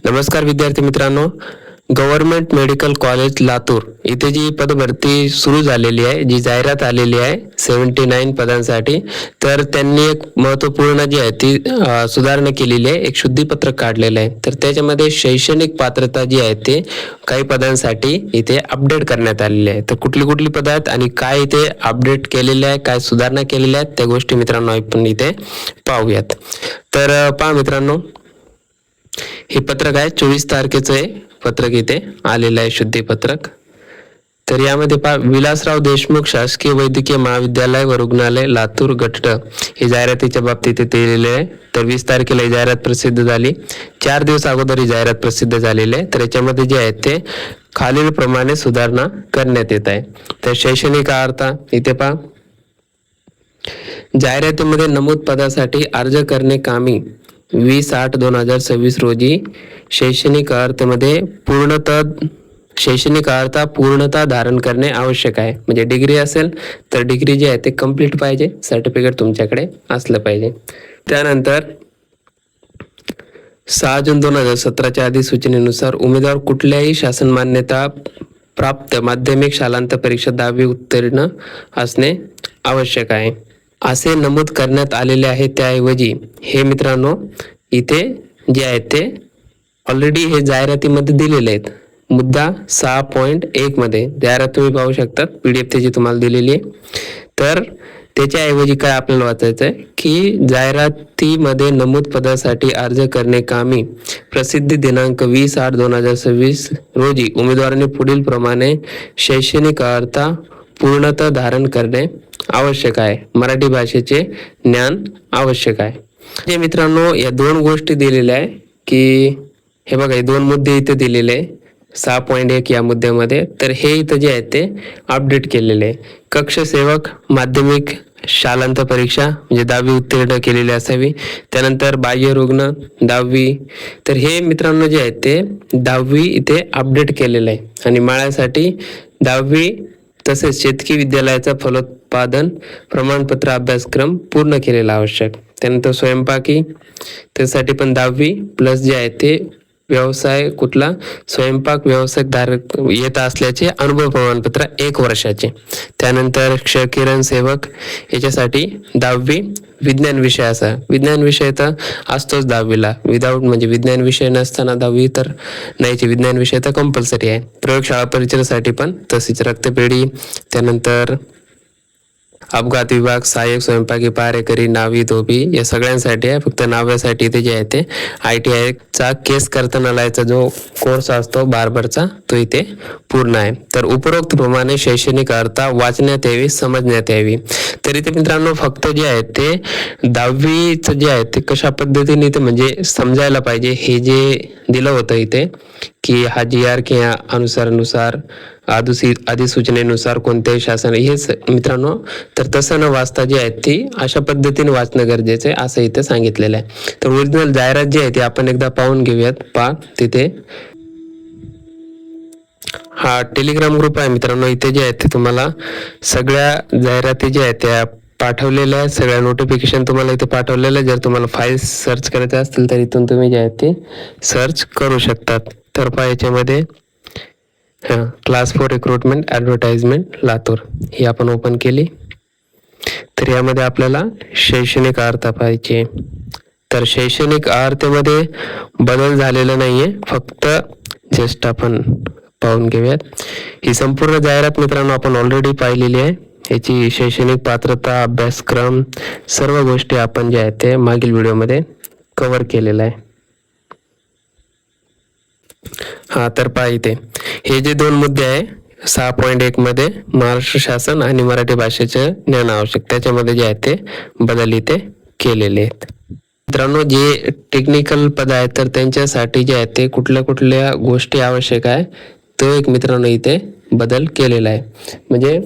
नमस्कार विद्यार्थी मित्रांनो, गव्हर्नमेंट मेडिकल कॉलेज लातूर इथे जी पदभरती सुरू झालेली आहे, जी जाहिरात आलेली आहे 79 पदांसाठी. तर त्यांनी एक महत्त्वपूर्ण जी आहे ती सुधारणा केलेली आहे, एक शुद्धीपत्रक काढलेलं आहे. तर त्याच्यामध्ये शैक्षणिक पात्रता जी आहे ते काही पदांसाठी इथे अपडेट करण्यात आलेली आहे. तर कुठली कुठली पदं आहेत आणि काय इथे अपडेट केलेले आहे, काय सुधारणा केलेल्या आहेत, त्या गोष्टी मित्रांनो आपण इथे पाहूयात. तर पहा मित्रांनो, हे पत्रक आहे 24 तारखेचं आहे पत्रक इथे आलेलं आहे, शुद्धीपत्रक. तर यामध्ये पहा, विलासराव देशमुख शासकीय वैद्यकीय महाविद्यालय व रुग्णालय लातूर गट ही जाहिरातीच्या बाबतीत इथे दिलेले आहे. तर 20 तारखेला ही जाहिरात प्रसिद्ध झाली. 4 दिवस अगोदर ही जाहिरात प्रसिद्ध झालेली आहे. तर याच्यामध्ये जे आहे ते खालील प्रमाणे सुधारणा करण्यात येत आहे. तर शैक्षणिक अर्हता इथे पहा, जाहिरातीमध्ये नमूद पदासाठी अर्ज करणे कामी 20/8/2026 रोजी शैक्षणिक अर्हतेमध्ये शैक्षणिक अर्हता पूर्णता धारण करणे आवश्यक आहे. म्हणजे डिग्री असेल तर डिग्री जी आहे ते कंप्लीट पाहिजे, सर्टिफिकेट तुमच्याकडे असलं पाहिजे. त्यानंतर 6 जून 2017च्या अधिसूचनेनुसार उमेदवार कुठल्याही शासन मान्यता प्राप्त माध्यमिक शालांत परीक्षा 10वी उत्तीर्ण असणे आवश्यक आहे असे नमूद करण्यात आलेले आहे. त्याऐवजी हे मित्रांनो इथे जे आहे ते ऑलरेडी हे जाहिरातीमध्ये दिलेले आहेत. मुद्दा 6.1 मध्ये जाहिरात तुम्ही पाहू शकता, PDF त्याची तुम्हाला दिलेली आहे. तर त्याच्याऐवजी काय आपल्याला वाचायचं आहे की जाहिरातीमध्ये नमूद पदासाठी अर्ज करणे कामी प्रसिद्धी दिनांक 20/8/2026 रोजी उमेदवारांनी पुढील प्रमाणे शैक्षणिक अर्हता पूर्णता धारण करणे आवश्यक आहे. मराठी भाषेचे ज्ञान आवश्यक आहे. हे मित्रांनो या दोन गोष्टी दिलेल्या आहे की हे बघा, हे दोन मुद्दे इथे दिलेले आहे 6.1 या मुद्द्यामध्ये. तर हे इथं जे आहे ते अपडेट केलेले आहे. कक्ष सेवक माध्यमिक शालांत परीक्षा म्हणजे 10वी उत्तीर्ण केलेली असावी. त्यानंतर बाह्य रुग्ण 10वी. तर हे मित्रांनो जे आहे ते 10वी इथे अपडेट केलेलं आहे. आणि माळ्यासाठी 10वी तसेच शेतकी विद्यालयाचा फलोत्पादन प्रमाणपत्र अभ्यासक्रम पूर्ण केलेला आवश्यक. त्यानंतर स्वयंपाकी त्यासाठी पण 10वी प्लस जे आहे ते व्यवसाय कुठला स्वयंपाक व्यवसाय धारक येत असल्याचे अनुभव प्रमाणपत्र 1 वर्षाचे. त्यानंतर क्षकिरण सेवक याच्यासाठी 10वी विज्ञान विषयाचा विज्ञान विषय तर असतोच 10वीला. विदाऊट म्हणजे विज्ञान विषय नसताना 10वी तर नाहीचे, विज्ञान विषय तर कंपल्सरी आहे. प्रयोगशाळा परिचयासाठी पण तशीच रक्तपेढी. त्यानंतर अपघात विभाग सहाय्यक स्वयंपाकी पहारेकरी नावी धोबी या सगळ्यांसाठी आहे. फक्त नाव्यासाठी ते जे आहे ते ITI चा केस कर्तनालयाचा जो कोर्स असतो बार्बरचा तो इथे पूर्ण आहे. तर उपरोक्त प्रमाणे शैक्षणिक अर्हता वाचण्यात यावी, समजण्यात यावी. तर इथे मित्रांनो फक्त जे आहे ते 10वीचं जे आहे ते कशा पद्धतीने इथे म्हणजे समजायला पाहिजे हे जे दिलं होतं इथे की हा GR के अनुसार अधिसूचनेनुसार कोणत्याही शासन हेच मित्रांनो. तर तसं न वाचता जे आहे ती अशा पद्धतीने वाचणं गरजेचं आहे असं इथे सांगितलेलं आहे. तर ओरिजिनल जाहिरात जी आहे ती आपण एकदा पाहून घेऊयात. पहा तिथे हा टेलिग्राम ग्रुप आहे मित्रांनो. इथे जे आहे ते तुम्हाला सगळ्या जाहिराती ज्या आहेत त्या पाठवलेल्या आहेत, सगळ्या नोटिफिकेशन तुम्हाला इथे पाठवलेलं आहे. जर तुम्हाला फाईल्स सर्च करायचे असतील तर इथून तुम्ही जे आहे ते सर्च करू शकतात. तर पहा याच्यामध्ये क्लास 4 रिक्रुटमेंट ॲडव्हर्टाइजमेंट लातूर ही आपण ओपन केली. तर यामध्ये आपल्याला शैक्षणिक अर्हता पाहिजे. तर शैक्षणिक अर्हतेमध्ये बदल झालेला नाहीये, फक्त जस्ट आपण पाहून घेऊयात. ही संपूर्ण जाहिरात मित्रांनो आपण ऑलरेडी पाहिलेली आहे. याची शैक्षणिक पात्रता अभ्यासक्रम सर्व गोष्टी आपण जे आहेत ते मागील व्हिडिओमध्ये कव्हर केलेला आहे. हा तर पहा इथे हे जे दोन मुद्दे आहे 6.1 मध्ये महाराष्ट्र शासन आणि मराठी भाषेचे ज्ञान आवश्यक, त्याच्यामध्ये जे आहे ते बदल इथे केलेले आहेत. मित्रांनो जे टेक्निकल पद आहेत तर त्यांच्यासाठी जे आहे ते कुठल्या गोष्टी आवश्यक आहे तो एक मित्रांनो इथे बदल केलेला आहे. म्हणजे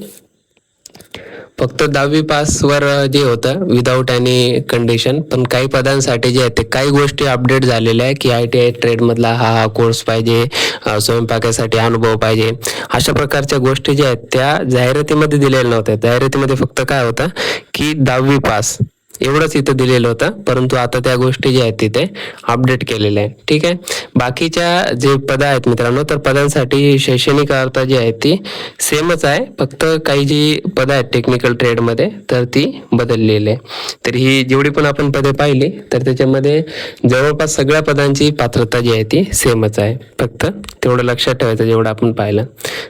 फक्त 10वी पास वर जे होतं विदाऊट एनी कंडिशन, पण काही पदांसाठी जे आहे ते काही गोष्टी अपडेट झालेल्या आहे की ITI ट्रेड मधला हा कोर्स पाहिजे, स्वयंपाकासाठी अनुभव पाहिजे, अशा प्रकारच्या गोष्टी ज्या आहेत त्या जाहिरातीमध्ये दिलेल्या नव्हत्या. जाहिरातीमध्ये फक्त काय होतं की 10वी पास एवढंच इथं दिलेलं होतं, परंतु आता त्या गोष्टी ज्या आहेत तिथे अपडेट केलेल्या आहे. ठीक आहे. बाकीच्या जे पदं आहेत मित्रांनो, तर पदांसाठी शैक्षणिक अर्हता जी आहे ती सेमच आहे, फक्त काही जी पदं आहेत टेक्निकल ट्रेडमध्ये तर ती बदललेली आहे. तर ही जेवढी पण आपण पदे पाहिली तर त्याच्यामध्ये जवळपास सगळ्या पदांची पात्रता जी आहे ती सेमच आहे, फक्त तेवढं लक्षात ठेवायचं जेवढं आपण पाहिलं.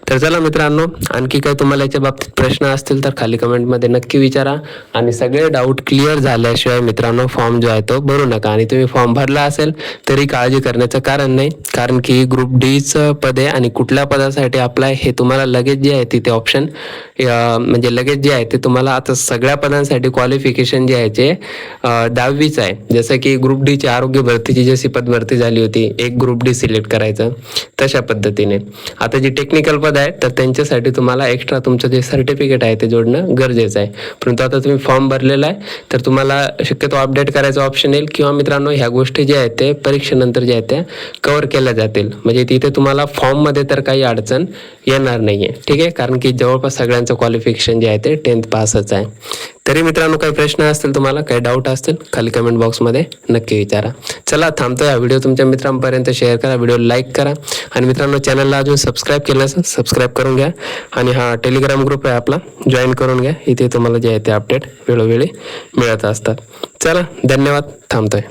तर चला मित्रांनो, आणखी काही तुम्हाला याच्या बाबतीत प्रश्न असतील तर खाली कमेंटमध्ये नक्की विचारा. आणि सगळे डाऊट क्लिअर झाल्याशिवाय मित्रांनो फॉर्म जो आहे तो भरू नका. आणि तुम्ही फॉर्म भरला असेल तरी काळजी करण्याचं कारण नाही, कारण की ग्रुप डीचं पद आहे आणि कुठल्या पदासाठी अप्लाय हे तुम्हाला लगेच जे आहे तिथे ऑप्शन म्हणजे लगेच जे आहे ते तुम्हाला आता सगळ्या पदांसाठी क्वालिफिकेशन जे आहे ते 10वीच आहे. जसं की ग्रुप डीची आरोग्य भरतीची जशी पद भरती झाली होती, एक ग्रुप डी सिलेक्ट करायचं, तशा पद्धतीने आता जी टेक्निकल पद आहे तर त्यांच्यासाठी तुम्हाला एक्स्ट्रा तुमचं जे सर्टिफिकेट आहे ते जोडणं गरजेचं आहे. परंतु आता तुम्ही फॉर्म भरलेला आहे तर तुम्हाला शक्यतो अपडेट करायचा ऑप्शन येईल, किंवा मित्रांनो ह्या गोष्टी ज्या आहेत ते परीक्षेनंतर ज्या आहेत त्या कव्हर केल्या जातील. म्हणजे तिथे तुम्हाला फॉर्ममध्ये तर काही अडचण येणार नाही आहे. ठीक आहे, कारण की जवळपास सगळ्यांचं क्वालिफिकेशन जे आहे ते 10th पासच आहे. तरी मित्रांनो काही प्रश्न असतील, तुम्हाला काही डाऊट असतील, खाली कमेंट बॉक्समध्ये नक्की विचारा. चला थांबतोय, हा व्हिडिओ तुमच्या मित्रांपर्यंत शेअर करा, व्हिडिओ लाईक करा आणि मित्रांनो चॅनलला अजून सबस्क्राईब केलं नसेल सबस्क्राईब करून घ्या. आणि हा टेलिग्राम ग्रुप आहे आपला, जॉईन करून घ्या. इथे तुम्हाला जे आहे ते अपडेट वेळोवेळी मिळत असतात. चला धन्यवाद, थांबतोय.